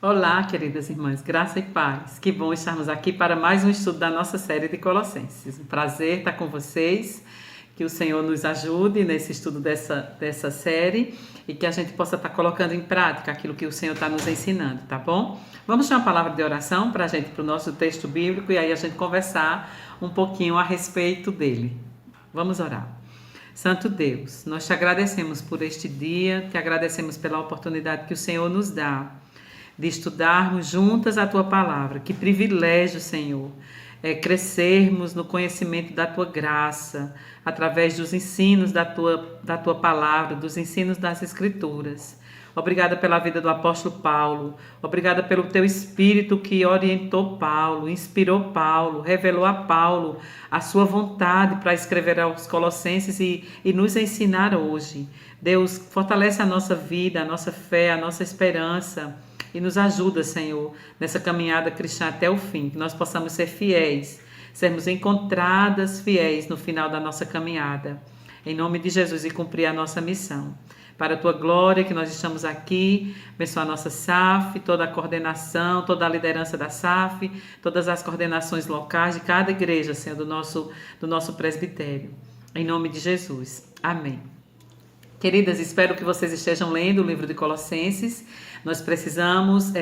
Olá, queridas irmãs, graça e paz. Que bom estarmos aqui para mais um estudo da nossa série de Colossenses. Um prazer estar com vocês, que o Senhor nos ajude nesse estudo dessa série e que a gente possa estar colocando em prática aquilo que o Senhor está nos ensinando, tá bom? Vamos ter uma palavra de oração para o nosso texto bíblico e aí a gente conversar um pouquinho a respeito dele. Vamos orar. Santo Deus, nós te agradecemos por este dia, te agradecemos pela oportunidade que o Senhor nos dá de estudarmos juntas a Tua Palavra. Que privilégio, Senhor, crescermos no conhecimento da Tua graça, através dos ensinos da tua Palavra, dos ensinos das Escrituras. Obrigada pela vida do apóstolo Paulo, obrigada pelo Teu Espírito que orientou Paulo, inspirou Paulo, revelou a Paulo a sua vontade para escrever aos Colossenses e nos ensinar hoje. Deus, fortalece a nossa vida, a nossa fé, a nossa esperança, e nos ajuda, Senhor, nessa caminhada cristã até o fim, que nós possamos ser fiéis, sermos encontradas fiéis no final da nossa caminhada. Em nome de Jesus, e cumprir a nossa missão. Para a Tua glória, que nós estamos aqui, abençoa a nossa SAF, toda a coordenação, toda a liderança da SAF, todas as coordenações locais de cada igreja, Senhor, do nosso presbitério. Em nome de Jesus. Amém. Queridas, espero que vocês estejam lendo o livro de Colossenses. Nós precisamos,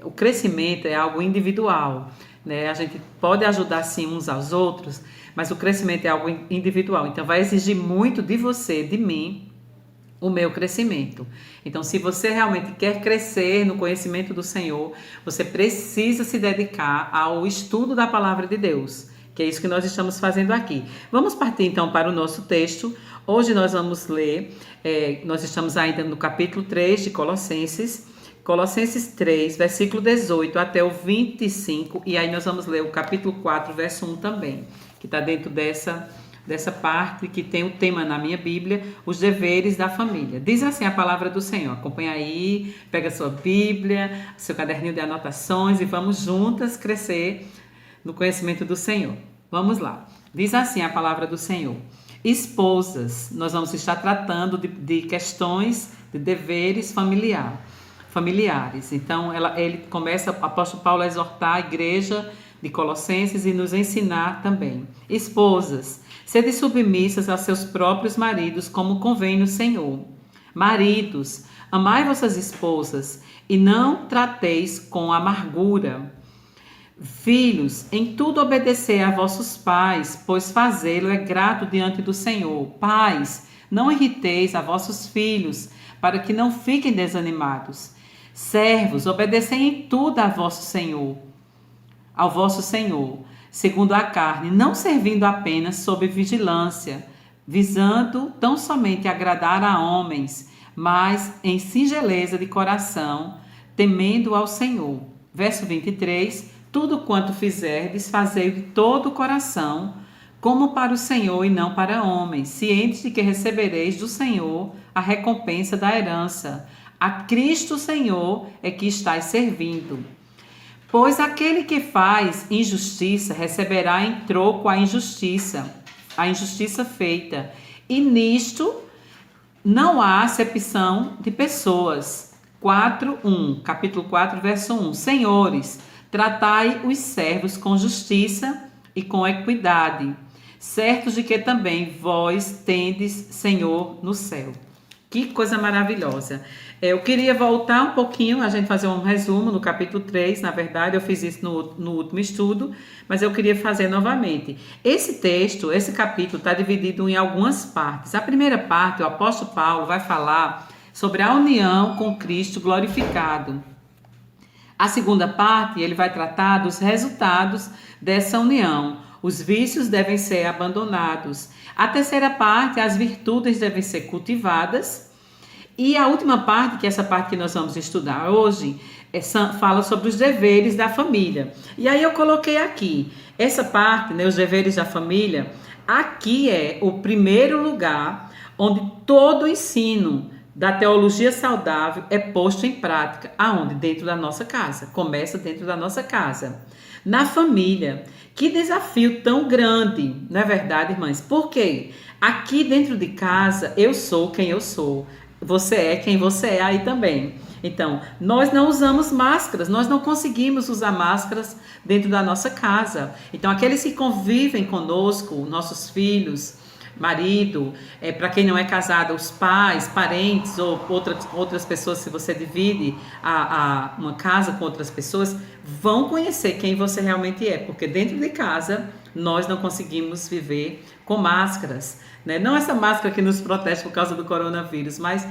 o crescimento é algo individual, né? A gente pode ajudar sim uns aos outros, mas o crescimento é algo individual. Então vai exigir muito de você, de mim, o meu crescimento. Então, se você realmente quer crescer no conhecimento do Senhor, você precisa se dedicar ao estudo da palavra de Deus, que é isso que nós estamos fazendo aqui. Vamos partir então para o nosso texto. Hoje nós vamos ler, nós estamos ainda no capítulo 3 de Colossenses, Colossenses 3, versículo 18 até o 25, e aí nós vamos ler o capítulo 4, verso 1 também, que está dentro dessa parte que tem o tema na minha Bíblia, os deveres da família. Diz assim a palavra do Senhor. Acompanha aí, pega a sua Bíblia, seu caderninho de anotações e vamos juntas crescer no conhecimento do Senhor. Vamos lá. Diz assim a palavra do Senhor. Esposas, nós vamos estar tratando de questões de deveres familiares. Então, ele começa, o apóstolo Paulo, a exortar a igreja de Colossenses e nos ensinar também. Esposas, sede submissas a seus próprios maridos, como convém no Senhor. Maridos, amai vossas esposas e não trateis com amargura. Filhos, em tudo obedecei a vossos pais, pois fazê-lo é grato diante do Senhor. Pais, não irriteis a vossos filhos, para que não fiquem desanimados. Servos, obedecei em tudo ao vosso Senhor, segundo a carne, não servindo apenas sob vigilância, visando tão somente agradar a homens, mas em singeleza de coração, temendo ao Senhor. Verso 23, tudo quanto fizerdes, fazei de todo o coração, como para o Senhor e não para homens, cientes de que recebereis do Senhor a recompensa da herança. A Cristo Senhor é que estáis servindo. Pois aquele que faz injustiça receberá em troco a injustiça feita. E nisto não há acepção de pessoas. Capítulo 4, verso 1. Senhores, tratai os servos com justiça e com equidade, certos de que também vós tendes Senhor no céu. Que coisa maravilhosa. Eu queria voltar um pouquinho, a gente fazer um resumo no capítulo 3, na verdade eu fiz isso no último estudo, mas eu queria fazer novamente. Esse texto, esse capítulo está dividido em algumas partes. A primeira parte, o apóstolo Paulo vai falar sobre a união com Cristo glorificado. A segunda parte, ele vai tratar dos resultados dessa união. Os vícios devem ser abandonados. A terceira parte, as virtudes devem ser cultivadas. E a última parte, que é essa parte que nós vamos estudar hoje, fala sobre os deveres da família. E aí eu coloquei aqui, essa parte, né, os deveres da família, aqui é o primeiro lugar onde todo o ensino da teologia saudável é posto em prática. Aonde? Dentro da nossa casa. Começa dentro da nossa casa. Na família. Que desafio tão grande, não é verdade, irmãs? Por quê? Aqui dentro de casa, eu sou quem eu sou. você é quem você é aí também. Então, nós não usamos máscaras, nós não conseguimos usar máscaras dentro da nossa casa. Então, aqueles que convivem conosco, nossos filhos, marido, para quem não é casado, os pais, parentes ou outras pessoas, se você divide uma casa com outras pessoas, vão conhecer quem você realmente é, porque dentro de casa nós não conseguimos viver com máscaras, né? Não essa máscara que nos protege por causa do coronavírus, mas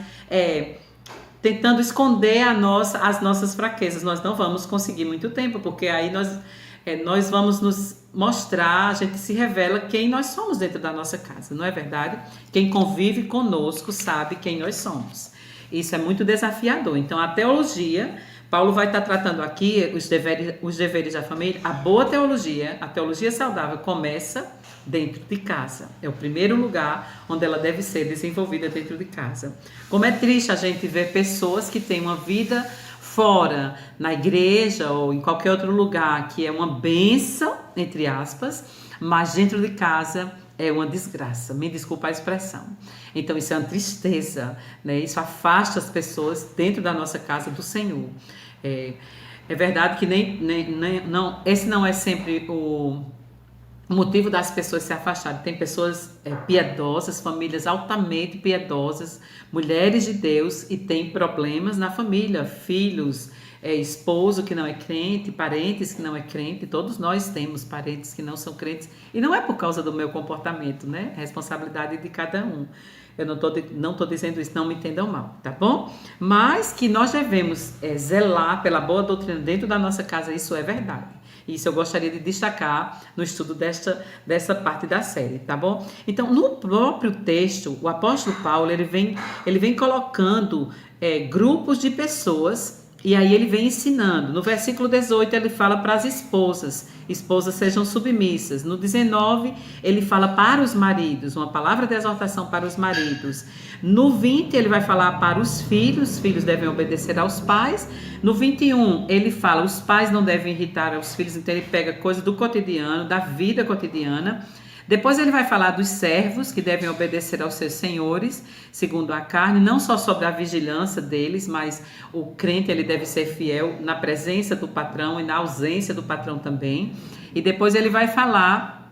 tentando esconder as nossas fraquezas. Nós não vamos conseguir muito tempo, porque aí nós vamos nos mostrar, a gente se revela quem nós somos dentro da nossa casa, não é verdade? Quem convive conosco sabe quem nós somos. Isso é muito desafiador. Então, a teologia, Paulo vai estar tratando aqui os deveres da família. A boa teologia, a teologia saudável, começa dentro de casa. É o primeiro lugar onde ela deve ser desenvolvida, dentro de casa. Como é triste a gente ver pessoas que têm uma vida fora, na igreja ou em qualquer outro lugar, que é uma bênção, entre aspas, mas dentro de casa é uma desgraça. Me desculpa a expressão. Então, isso é uma tristeza, né? Isso afasta as pessoas dentro da nossa casa do Senhor. É verdade que esse não é sempre o motivo das pessoas se afastarem. Tem pessoas piedosas, famílias altamente piedosas, mulheres de Deus, e tem problemas na família, filhos, esposo que não é crente, parentes que não é crente. Todos nós temos parentes que não são crentes, e não é por causa do meu comportamento, né? Responsabilidade de cada um. Eu não estou dizendo isso, não me entendam mal, tá bom? Mas que nós devemos zelar pela boa doutrina dentro da nossa casa, isso é verdade. Isso eu gostaria de destacar no estudo dessa parte da série, tá bom? Então, no próprio texto, o apóstolo Paulo, ele vem colocando grupos de pessoas, e aí ele vem ensinando. No versículo 18, ele fala para as esposas sejam submissas. No 19, ele fala para os maridos, uma palavra de exortação para os maridos. No 20, ele vai falar para os filhos devem obedecer aos pais. No 21, ele fala, os pais não devem irritar os filhos, então ele pega coisas do cotidiano, da vida cotidiana. Depois ele vai falar dos servos que devem obedecer aos seus senhores, segundo a carne, não só sobre a vigilância deles, mas o crente ele deve ser fiel na presença do patrão e na ausência do patrão também. E depois ele vai falar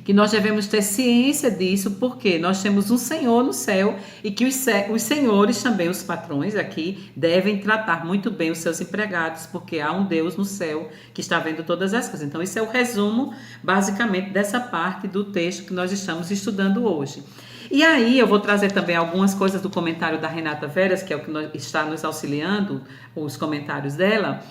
que nós devemos ter ciência disso, porque nós temos um Senhor no céu e que os senhores também, os patrões aqui, devem tratar muito bem os seus empregados, porque há um Deus no céu que está vendo todas as coisas. Então, isso é o resumo, basicamente, dessa parte do texto que nós estamos estudando hoje. E aí, eu vou trazer também algumas coisas do comentário da Renata Veras, que é o que está nos auxiliando, os comentários dela,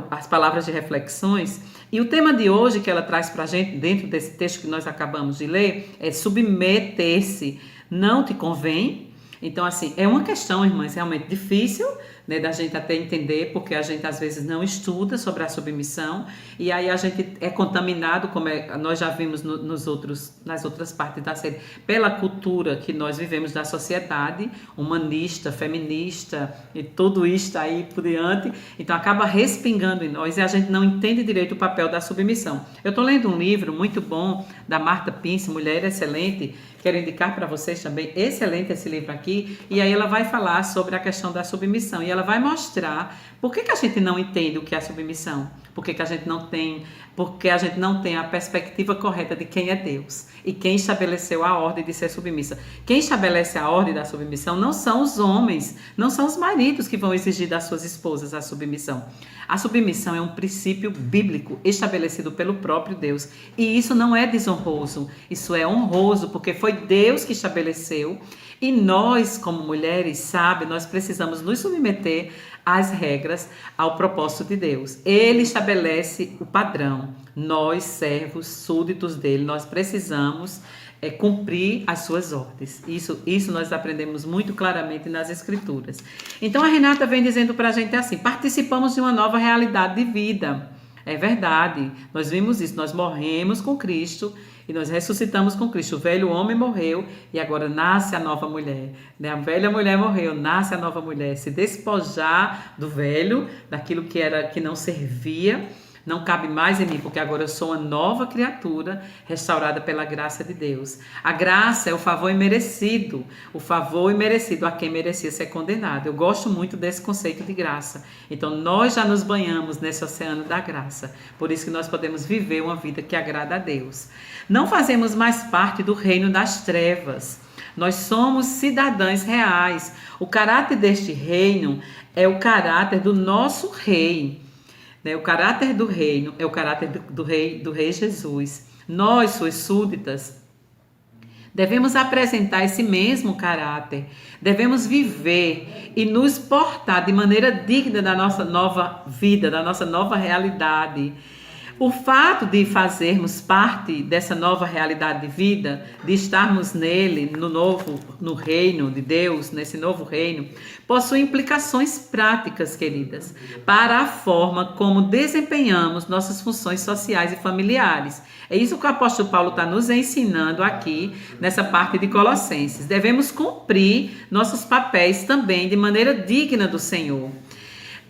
as palavras de reflexões. E o tema de hoje que ela traz para a gente, dentro desse texto que nós acabamos de ler, é submeter-se não te convém. Então, assim, é uma questão, irmãs, realmente difícil, né, da gente até entender, porque a gente às vezes não estuda sobre a submissão, e aí a gente é contaminado, como nós já vimos nas outras partes da série, pela cultura que nós vivemos da sociedade, humanista, feminista, e tudo isso aí por diante, então acaba respingando em nós, e a gente não entende direito o papel da submissão. Eu estou lendo um livro muito bom, da Marta Pince, Mulher Excelente, quero indicar para vocês também, excelente esse livro aqui, e aí ela vai falar sobre a questão da submissão, e ela vai mostrar por que a gente não entende o que é a submissão, porque a gente não tem a perspectiva correta de quem é Deus, e quem estabeleceu a ordem de ser submissa. Quem estabelece a ordem da submissão não são os homens, não são os maridos que vão exigir das suas esposas a submissão. A submissão é um princípio bíblico estabelecido pelo próprio Deus. E isso não é desonroso, isso é honroso, porque foi Deus que estabeleceu. E nós, como mulheres, nós precisamos nos submeter às regras, ao propósito de Deus. Ele estabelece o padrão. Nós, servos, súditos dele, nós precisamos cumprir as suas ordens. Isso nós aprendemos muito claramente nas Escrituras. Então a Renata vem dizendo para a gente assim: participamos de uma nova realidade de vida. É verdade, nós vimos isso, nós morremos com Cristo e nós ressuscitamos com Cristo. O velho homem morreu e agora nasce a nova mulher, né? A velha mulher morreu, nasce a nova mulher. Se despojar do velho, daquilo que não servia, não cabe mais em mim, porque agora eu sou uma nova criatura, restaurada pela graça de Deus. A graça é o favor imerecido, a quem merecia ser condenado. Eu gosto muito desse conceito de graça. Então, nós já nos banhamos nesse oceano da graça, por isso que nós podemos viver uma vida que agrada a Deus. Não fazemos mais parte do reino das trevas. Nós somos cidadãos reais. O caráter deste reino é o caráter do nosso rei. O caráter do reino é o caráter do rei Jesus. Nós, suas súditas, devemos apresentar esse mesmo caráter. Devemos viver e nos portar de maneira digna da nossa nova vida, da nossa nova realidade. O fato de fazermos parte dessa nova realidade de vida, de estarmos nele, no reino de Deus, nesse novo reino, possui implicações práticas, queridas, para a forma como desempenhamos nossas funções sociais e familiares. É isso que o apóstolo Paulo está nos ensinando aqui, nessa parte de Colossenses. Devemos cumprir nossos papéis também de maneira digna do Senhor.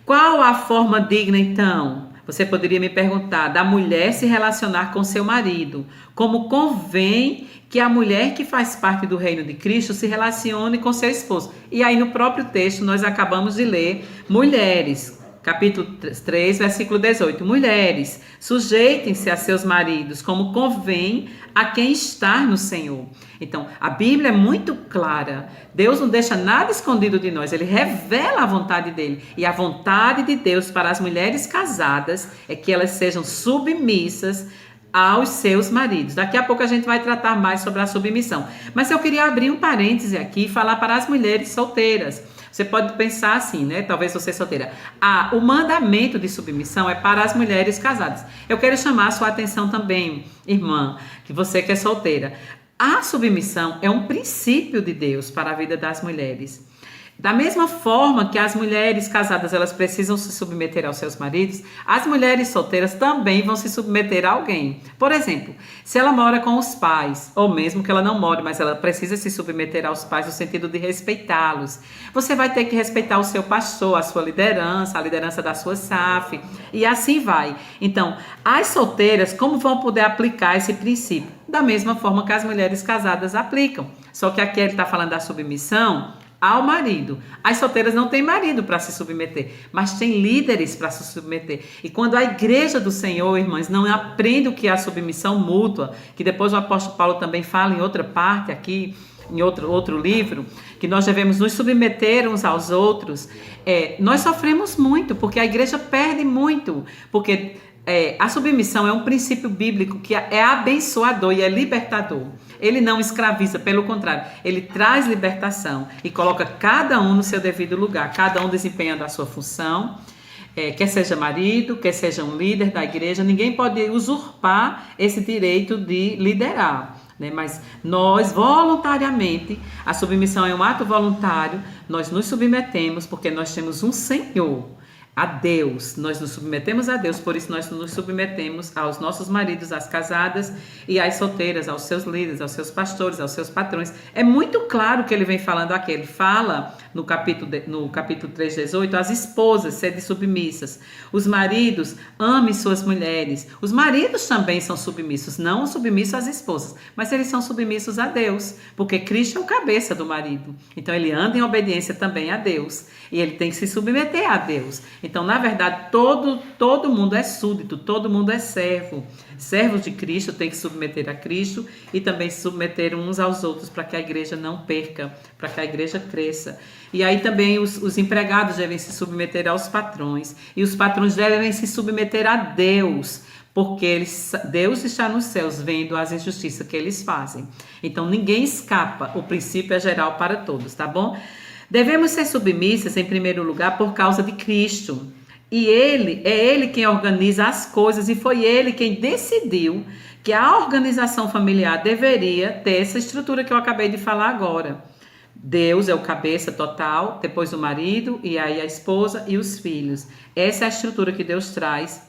Qual a forma digna, então? Você poderia me perguntar, da mulher se relacionar com seu marido, como convém que a mulher que faz parte do reino de Cristo se relacione com seu esposo. E aí no próprio texto nós acabamos de ler, mulheres, capítulo 3, versículo 18. Mulheres, sujeitem-se a seus maridos, como convém a quem está no Senhor. Então, a Bíblia é muito clara. Deus não deixa nada escondido de nós. Ele revela a vontade dele. E a vontade de Deus para as mulheres casadas é que elas sejam submissas aos seus maridos. Daqui a pouco a gente vai tratar mais sobre a submissão. Mas eu queria abrir um parêntese aqui e falar para as mulheres solteiras. Você pode pensar assim, né? Talvez você solteira. O mandamento de submissão é para as mulheres casadas. Eu quero chamar a sua atenção também, irmã, que você que é solteira. A submissão é um princípio de Deus para a vida das mulheres. Da mesma forma que as mulheres casadas elas precisam se submeter aos seus maridos, as mulheres solteiras também vão se submeter a alguém. Por exemplo, se ela mora com os pais, ou mesmo que ela não more, mas ela precisa se submeter aos pais no sentido de respeitá-los, você vai ter que respeitar o seu pastor, a sua liderança, a liderança da sua SAF, e assim vai. Então, as solteiras, como vão poder aplicar esse princípio? Da mesma forma que as mulheres casadas aplicam. Só que aqui ele está falando da submissão ao marido. As solteiras não têm marido para se submeter, mas tem líderes para se submeter. E quando a igreja do Senhor, irmãs, não aprende o que é a submissão mútua, que depois o apóstolo Paulo também fala em outra parte aqui, em outro livro, que nós devemos nos submeter uns aos outros, nós sofremos muito, porque a igreja perde muito, porque a submissão é um princípio bíblico que é abençoador e é libertador. Ele não escraviza, pelo contrário, ele traz libertação e coloca cada um no seu devido lugar, cada um desempenhando a sua função, quer seja marido, quer seja um líder da igreja, ninguém pode usurpar esse direito de liderar, né? Mas nós voluntariamente, a submissão é um ato voluntário, nós nos submetemos porque nós temos um Senhor, a Deus, nós nos submetemos a Deus, por isso nós nos submetemos aos nossos maridos, às casadas e às solteiras, aos seus líderes, aos seus pastores, aos seus patrões. É muito claro que ele vem falando aqui, ele fala no capítulo 3:18, as esposas sede submissas, os maridos amem suas mulheres, os maridos também são submissos, não submissos às esposas, mas eles são submissos a Deus, porque Cristo é o cabeça do marido, então ele anda em obediência também a Deus, e ele tem que se submeter a Deus. Então, na verdade, todo mundo é súdito, todo mundo é servo. Servos de Cristo têm que se submeter a Cristo e também se submeter uns aos outros para que a igreja não perca, para que a igreja cresça. E aí também os empregados devem se submeter aos patrões e os patrões devem se submeter a Deus, porque Deus está nos céus vendo as injustiças que eles fazem. Então, ninguém escapa, o princípio é geral para todos, tá bom? Devemos ser submissas, em primeiro lugar, por causa de Cristo. E Ele quem organiza as coisas e foi Ele quem decidiu que a organização familiar deveria ter essa estrutura que eu acabei de falar agora. Deus é o cabeça total, depois o marido, e aí a esposa e os filhos. Essa é a estrutura que Deus traz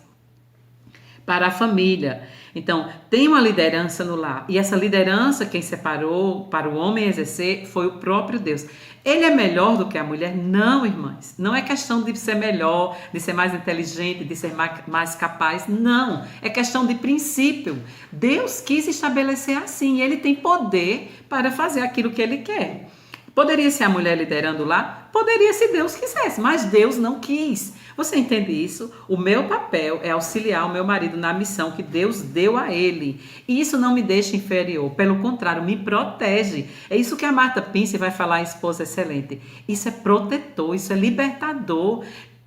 para a família. Então, tem uma liderança no lar. E essa liderança, quem separou para o homem exercer foi o próprio Deus. Ele é melhor do que a mulher? Não, irmãs. Não é questão de ser melhor, de ser mais inteligente, de ser mais capaz. Não. É questão de princípio. Deus quis estabelecer assim. Ele tem poder para fazer aquilo que ele quer. Poderia ser a mulher liderando lá? Poderia, se Deus quisesse, mas Deus não quis. Você entende isso? O meu papel é auxiliar o meu marido na missão que Deus deu a ele. E isso não me deixa inferior, pelo contrário, me protege. É isso que a Martha Pince vai falar em Esposa Excelente. Isso é protetor, isso é libertador.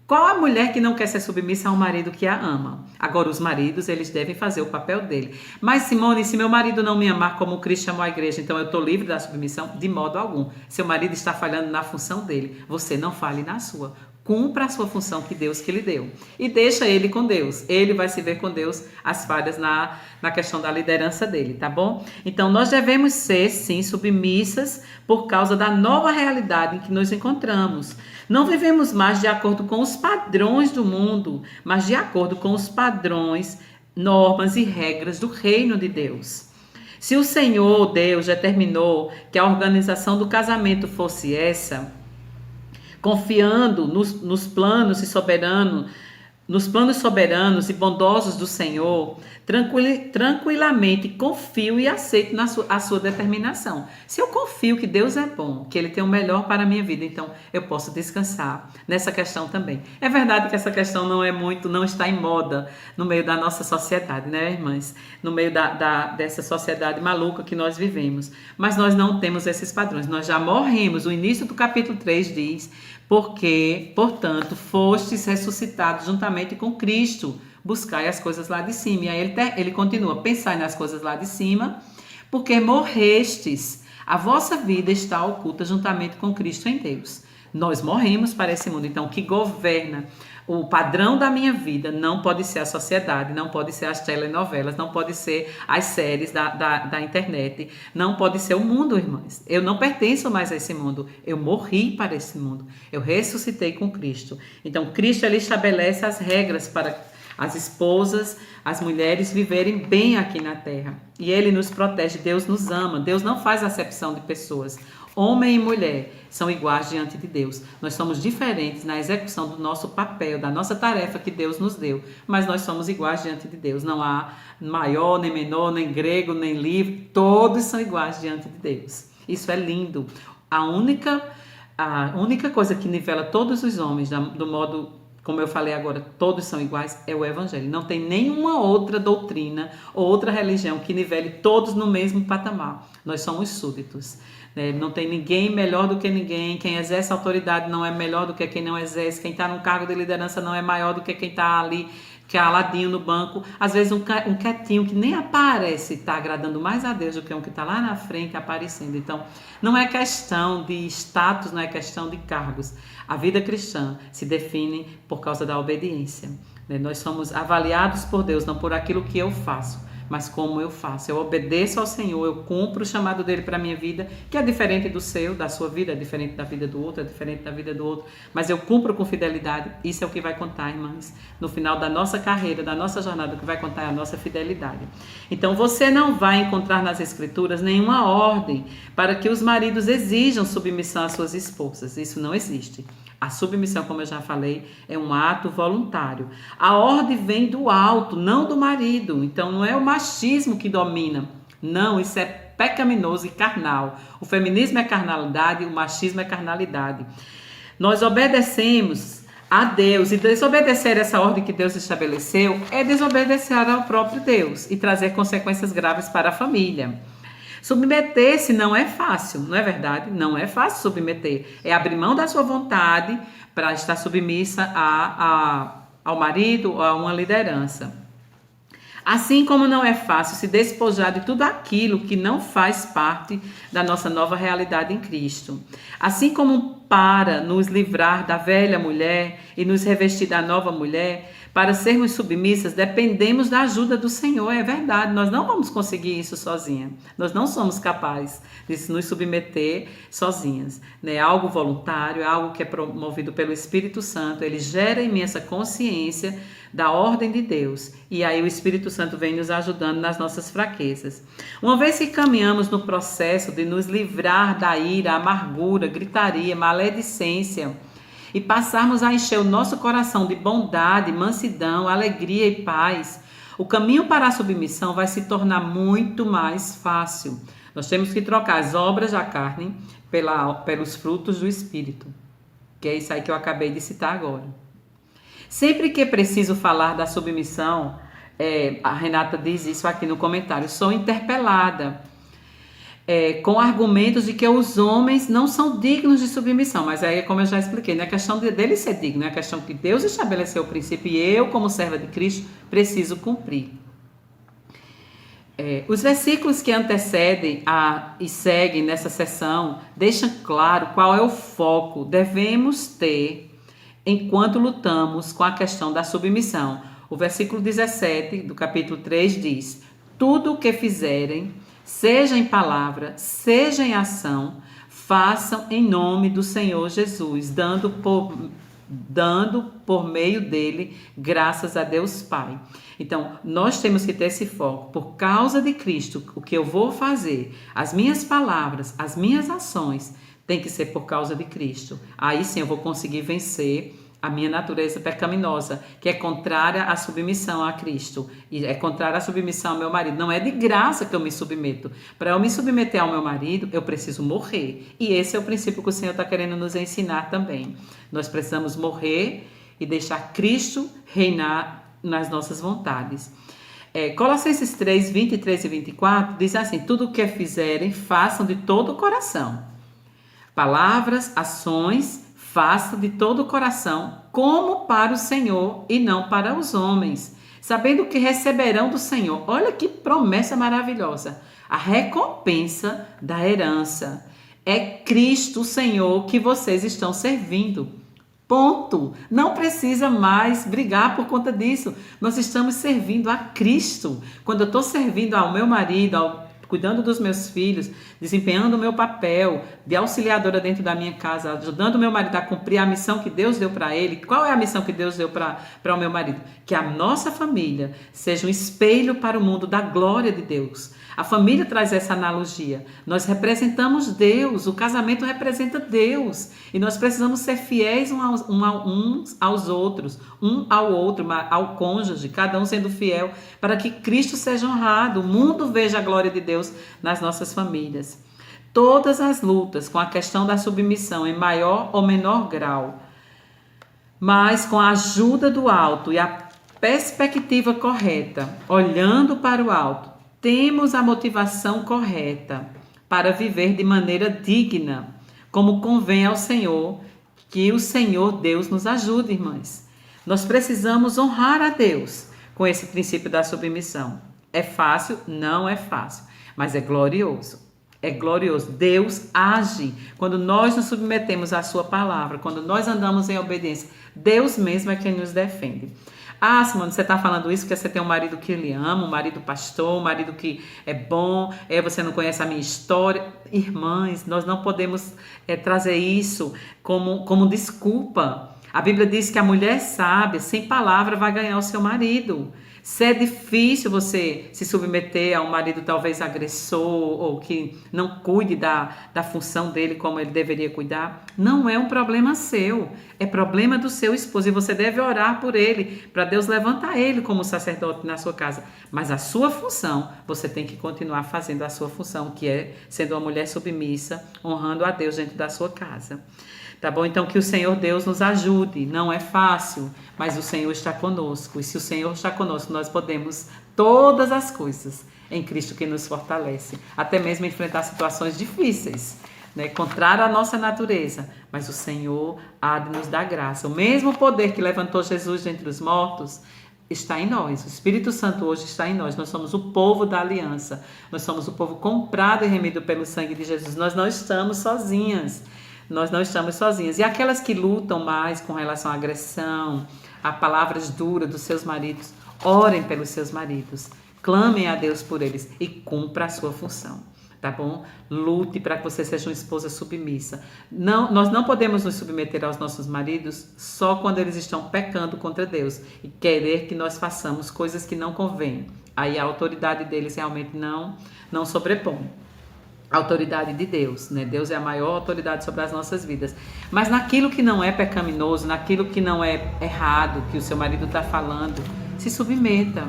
Qual a mulher que não quer ser submissa a um marido que a ama? Agora, os maridos, eles devem fazer o papel dele. Mas, Simone, se meu marido não me amar como Cristo amou a igreja, então eu estou livre da submissão? De modo algum. Seu marido está falhando na função dele. Você não fale na sua. Cumpra a sua função que Deus que lhe deu. E deixa ele com Deus. Ele vai se ver com Deus as falhas na questão da liderança dele, tá bom? Então, nós devemos ser, sim, submissas por causa da nova realidade em que nos encontramos. Não vivemos mais de acordo com os padrões do mundo, mas de acordo com os padrões, normas e regras do reino de Deus. Se o Senhor, Deus, determinou que a organização do casamento fosse essa, confiando nos planos soberanos e bondosos do Senhor, tranquilamente confio e aceito a sua determinação. Se eu confio que Deus é bom, que Ele tem o melhor para a minha vida, então eu posso descansar nessa questão também. É verdade que essa questão não está em moda no meio da nossa sociedade, né, irmãs? No meio dessa sociedade maluca que nós vivemos. Mas nós não temos esses padrões, nós já morremos. O início do capítulo 3 diz: porque, portanto, fostes ressuscitados juntamente com Cristo, buscai as coisas lá de cima. E aí ele continua: pensai nas coisas lá de cima, porque morrestes, a vossa vida está oculta juntamente com Cristo em Deus. Nós morremos para esse mundo, então o que governa o padrão da minha vida não pode ser a sociedade, não pode ser as telenovelas, não pode ser as séries da internet, não pode ser o mundo, irmãs. Eu não pertenço mais a esse mundo, eu morri para esse mundo, eu ressuscitei com Cristo. Então Cristo, ele estabelece as regras para as esposas, as mulheres viverem bem aqui na terra. E Ele nos protege, Deus nos ama, Deus não faz acepção de pessoas. Homem e mulher são iguais diante de Deus. Nós somos diferentes na execução do nosso papel, da nossa tarefa que Deus nos deu, mas nós somos iguais diante de Deus. Não há maior, nem menor, nem grego, nem livre, todos são iguais diante de Deus. Isso é lindo. A única coisa que nivela todos os homens do modo, como eu falei agora, todos são iguais, é o Evangelho. Não tem nenhuma outra doutrina ou outra religião que nivele todos no mesmo patamar. Nós somos súditos. Não tem ninguém melhor do que ninguém. Quem exerce autoridade não é melhor do que quem não exerce. Quem está num cargo de liderança não é maior do que quem está ali, que é aladinho no banco. Às vezes um quietinho que nem aparece está agradando mais a Deus do que um que está lá na frente aparecendo. Então, não é questão de status, não é questão de cargos. A vida cristã se define por causa da obediência. Nós somos avaliados por Deus, não por aquilo que eu faço, mas como eu faço. Eu obedeço ao Senhor, eu cumpro o chamado dele para a minha vida, que é diferente do seu, da sua vida, é diferente da vida do outro, é diferente da vida do outro, mas eu cumpro com fidelidade. Isso é o que vai contar, irmãs. No final da nossa carreira, da nossa jornada, o que vai contar é a nossa fidelidade. Então, você não vai encontrar nas Escrituras nenhuma ordem para que os maridos exijam submissão às suas esposas. Isso não existe. A submissão, como eu já falei, é um ato voluntário. A ordem vem do alto, não do marido. Então, não é o machismo que domina. Não, isso é pecaminoso e carnal. O feminismo é carnalidade, o machismo é carnalidade. Nós obedecemos a Deus, e desobedecer essa ordem que Deus estabeleceu é desobedecer ao próprio Deus e trazer consequências graves para a família. Submeter-se não é fácil, não é verdade? Não é fácil submeter. É abrir mão da sua vontade para estar submissa ao marido ou a uma liderança. Assim como não é fácil se despojar de tudo aquilo que não faz parte da nossa nova realidade em Cristo. Assim como para nos livrar da velha mulher e nos revestir da nova mulher, para sermos submissas, dependemos da ajuda do Senhor. É verdade, nós não vamos conseguir isso sozinha. Nós não somos capazes de nos submeter sozinhas. É algo voluntário, é algo que é promovido pelo Espírito Santo. Ele gera em mim essa consciência da ordem de Deus. E aí o Espírito Santo vem nos ajudando nas nossas fraquezas. Uma vez que caminhamos no processo de nos livrar da ira, amargura, gritaria, maledicência, e passarmos a encher o nosso coração de bondade, mansidão, alegria e paz, o caminho para a submissão vai se tornar muito mais fácil. Nós temos que trocar as obras da carne pelos frutos do Espírito, que é isso aí que eu acabei de citar agora. Sempre que é preciso falar da submissão, a Renata diz isso aqui no comentário, sou interpelada com argumentos de que os homens não são dignos de submissão, mas aí, como eu já expliquei, não é questão dele ser digno, é questão que Deus estabeleceu o princípio e eu, como serva de Cristo, preciso cumprir. Os versículos que antecedem e seguem nessa sessão deixam claro qual é o foco devemos ter enquanto lutamos com a questão da submissão. O versículo 17 do capítulo 3 diz: tudo o que fizerem, seja em palavra, seja em ação, façam em nome do Senhor Jesus, dando por meio dele graças a Deus Pai. Então, nós temos que ter esse foco. Por causa de Cristo, o que eu vou fazer, as minhas palavras, as minhas ações, tem que ser por causa de Cristo. Aí sim eu vou conseguir vencer a minha natureza pecaminosa, que é contrária à submissão a Cristo, e é contrária à submissão ao meu marido. Não é de graça que eu me submeto. Para eu me submeter ao meu marido, eu preciso morrer. E esse é o princípio que o Senhor está querendo nos ensinar também. Nós precisamos morrer e deixar Cristo reinar nas nossas vontades. Colossenses 3, 23 e 24 diz assim: tudo o que fizerem, façam de todo o coração. Palavras, ações, faça de todo o coração, como para o Senhor e não para os homens, sabendo que receberão do Senhor. Olha que promessa maravilhosa. A recompensa da herança. É Cristo, o Senhor, que vocês estão servindo. Ponto. Não precisa mais brigar por conta disso. Nós estamos servindo a Cristo. Quando eu estou servindo ao meu marido, cuidando dos meus filhos, desempenhando o meu papel de auxiliadora dentro da minha casa, ajudando o meu marido a cumprir a missão que Deus deu para ele. Qual é a missão que Deus deu para o meu marido? Que a nossa família seja um espelho para o mundo da glória de Deus. A família traz essa analogia. Nós representamos Deus, o casamento representa Deus. E nós precisamos ser fiéis uns aos outros, um ao outro, ao cônjuge, cada um sendo fiel, para que Cristo seja honrado, o mundo veja a glória de Deus nas nossas famílias. Todas as lutas com a questão da submissão em maior ou menor grau, mas com a ajuda do alto e a perspectiva correta, olhando para o alto, temos a motivação correta para viver de maneira digna, como convém ao Senhor. Que o Senhor Deus nos ajude, irmãs. Nós precisamos honrar a Deus com esse princípio da submissão. É fácil? Não é fácil, mas é glorioso. É glorioso. Deus age quando nós nos submetemos à sua palavra, quando nós andamos em obediência. Deus mesmo é quem nos defende. Ah, Simone, você está falando isso porque você tem um marido que lhe ama, um marido pastor, um marido que é bom, você não conhece a minha história. Irmãs, nós não podemos trazer isso como desculpa. A Bíblia diz que a mulher sábia, sem palavra, vai ganhar o seu marido. Se é difícil você se submeter a um marido talvez agressor ou que não cuide da função dele como ele deveria cuidar, não é um problema seu, é problema do seu esposo e você deve orar por ele, para Deus levantar ele como sacerdote na sua casa. Mas a sua função, você tem que continuar fazendo a sua função, que é sendo uma mulher submissa, honrando a Deus dentro da sua casa. Tá bom? Então que o Senhor Deus nos ajude. Não é fácil, mas o Senhor está conosco. E se o Senhor está conosco, nós podemos todas as coisas em Cristo que nos fortalece. Até mesmo enfrentar situações difíceis, né? Contrário à nossa natureza. Mas o Senhor há de nos dar graça. O mesmo poder que levantou Jesus dentre os mortos está em nós. O Espírito Santo hoje está em nós. Nós somos o povo da aliança. Nós somos o povo comprado e remido pelo sangue de Jesus. Nós não estamos sozinhas. Nós não estamos sozinhas. E aquelas que lutam mais com relação à agressão, a palavras duras dos seus maridos, orem pelos seus maridos, clamem a Deus por eles e cumpra a sua função. Tá bom? Lute para que você seja uma esposa submissa. Não, nós não podemos nos submeter aos nossos maridos só quando eles estão pecando contra Deus e querer que nós façamos coisas que não convêm. Aí a autoridade deles realmente não sobrepõe a autoridade de Deus, né? Deus é a maior autoridade sobre as nossas vidas. Mas naquilo que não é pecaminoso, naquilo que não é errado, que o seu marido está falando, se submeta.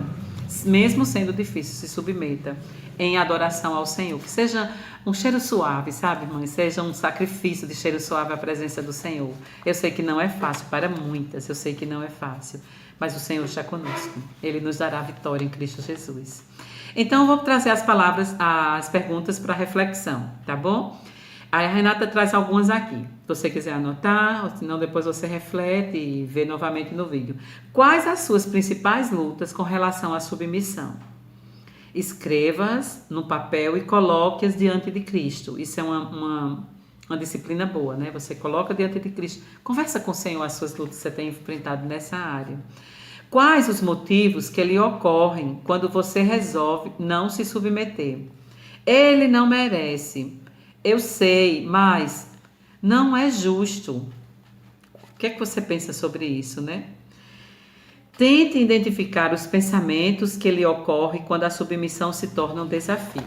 Mesmo sendo difícil, se submeta em adoração ao Senhor. Que seja um cheiro suave, sabe, mãe? Seja um sacrifício de cheiro suave à presença do Senhor. Eu sei que não é fácil para muitas, eu sei que não é fácil, mas o Senhor está conosco. Ele nos dará vitória em Cristo Jesus. Então, eu vou trazer as perguntas para reflexão, tá bom? Aí a Renata traz algumas aqui. Se você quiser anotar, ou senão depois você reflete e vê novamente no vídeo. Quais as suas principais lutas com relação à submissão? Escreva-as no papel e coloque-as diante de Cristo. Isso é uma disciplina boa, né? Você coloca diante de Cristo. Conversa com o Senhor as suas lutas que você tem enfrentado nessa área. Quais os motivos que lhe ocorrem quando você resolve não se submeter? Ele não merece. Eu sei, mas não é justo. O que é que você pensa sobre isso, né? Tente identificar os pensamentos que lhe ocorrem quando a submissão se torna um desafio.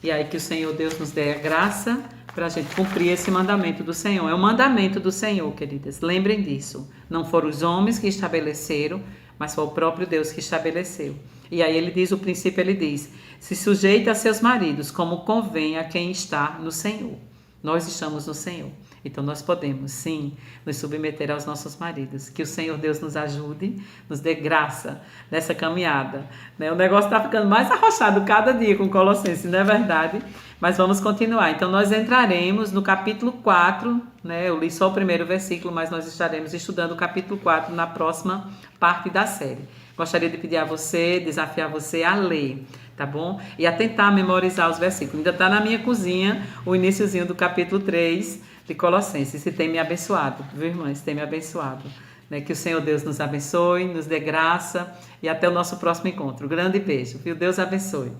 E aí que o Senhor Deus nos dê a graça para a gente cumprir esse mandamento do Senhor. É um mandamento do Senhor, queridas. Lembrem disso. Não foram os homens que estabeleceram, mas foi o próprio Deus que estabeleceu. E aí ele diz, o princípio ele diz, se sujeita a seus maridos como convém a quem está no Senhor. Nós estamos no Senhor. Então nós podemos, sim, nos submeter aos nossos maridos. Que o Senhor Deus nos ajude, nos dê graça nessa caminhada. Né? O negócio está ficando mais arrochado cada dia com Colossenses, não é verdade? Mas vamos continuar. Então nós entraremos no capítulo 4, né? Eu li só o primeiro versículo, mas nós estaremos estudando o capítulo 4 na próxima parte da série. Gostaria de pedir a você, desafiar você a ler, tá bom? E a tentar memorizar os versículos. Ainda está na minha cozinha o iniciozinho do capítulo 3 de Colossenses. E tem me abençoado, viu, irmãs? Tem me abençoado. Né? Que o Senhor Deus nos abençoe, nos dê graça e até o nosso próximo encontro. Grande beijo, viu? Deus abençoe.